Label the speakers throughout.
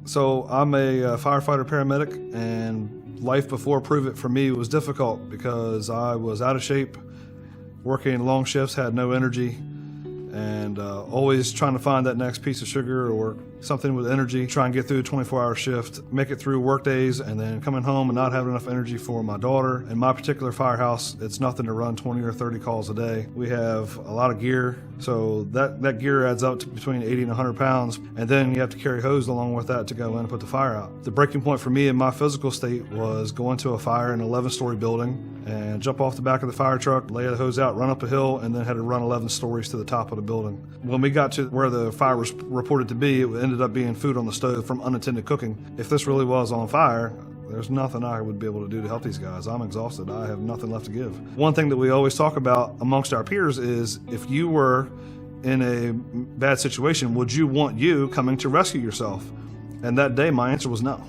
Speaker 1: So I'm a firefighter paramedic, and life before Prüvit for me was difficult because I was out of shape, working long shifts, had no energy, and always trying to find that next piece of sugar or something with energy, try and get through a 24-hour shift, make it through work days, and then coming home and not having enough energy for my daughter. In my particular firehouse, it's nothing to run 20 or 30 calls a day. We have a lot of gear, so that gear adds up to between 80 and 100 pounds, and then you have to carry hose along with that to go in and put the fire out. The breaking point for me in my physical state was going to a fire in an 11-story building and jump off the back of the fire truck, lay the hose out, run up a hill, and then had to run 11 stories to the top of the building. When we got to where the fire was reported to be, it ended up being food on the stove from unattended cooking. If this really was on fire, there's nothing I would be able to do to help these guys. I'm exhausted. I have nothing left to give. One thing that we always talk about amongst our peers is if you were in a bad situation, would you want you coming to rescue yourself? And that day, my answer was no.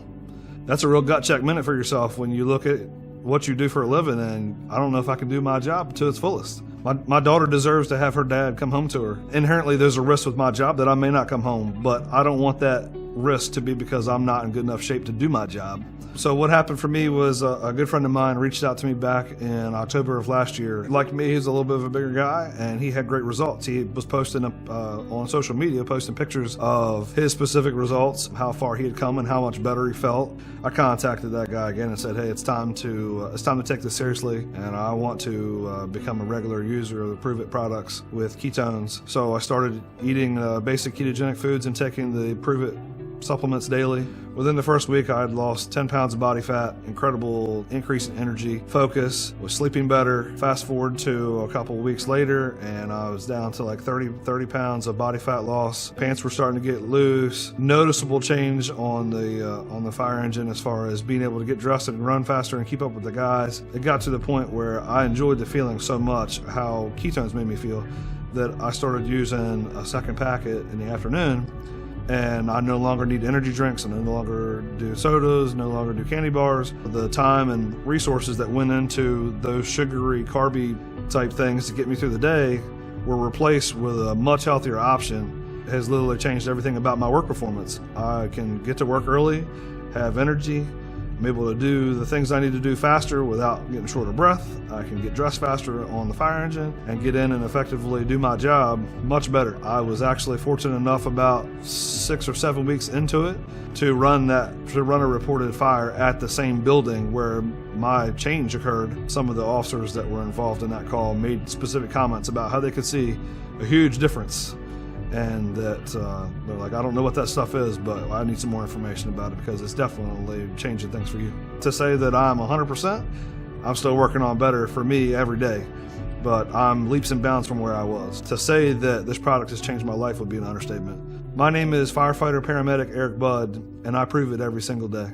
Speaker 1: That's a real gut check minute for yourself when you look at what you do for a living, and I don't know if I can do my job to its fullest. My daughter deserves to have her dad come home to her. Inherently, there's a risk with my job that I may not come home, but I don't want that risk to be because I'm not in good enough shape to do my job. So what happened for me was a good friend of mine reached out to me back in October of last year. Like me, he's a little bit of a bigger guy, and he had great results. He was posting on social media, posting pictures of his specific results, how far he had come and how much better he felt. I contacted that guy again and said, hey, it's time to take this seriously, and I want to become a regular user of the Prüvit products with ketones. So I started eating basic ketogenic foods and taking the Prüvit supplements daily. Within the first week, I had lost 10 pounds of body fat, incredible increase in energy, focus, was sleeping better. Fast forward to a couple of weeks later, and I was down to like 30 pounds of body fat loss. Pants were starting to get loose. Noticeable change on the fire engine as far as being able to get dressed and run faster and keep up with the guys. It got to the point where I enjoyed the feeling so much, how ketones made me feel, that I started using a second packet in the afternoon. And I no longer need energy drinks, I no longer do sodas, no longer do candy bars. The time and resources that went into those sugary, carby type things to get me through the day were replaced with a much healthier option. It has literally changed everything about my work performance. I can get to work early, have energy, I'm able to do the things I need to do faster without getting short of breath. I can get dressed faster on the fire engine and get in and effectively do my job much better. I was actually fortunate enough about 6 or 7 weeks into it to run a reported fire at the same building where my change occurred. Some of the officers that were involved in that call made specific comments about how they could see a huge difference, and that they're like, I don't know what that stuff is, but I need some more information about it because it's definitely changing things for you. To say that I'm 100%, I'm still working on better for me every day, but I'm leaps and bounds from where I was. To say that this product has changed my life would be an understatement. My name is firefighter paramedic Eric Budd, and I prove it every single day.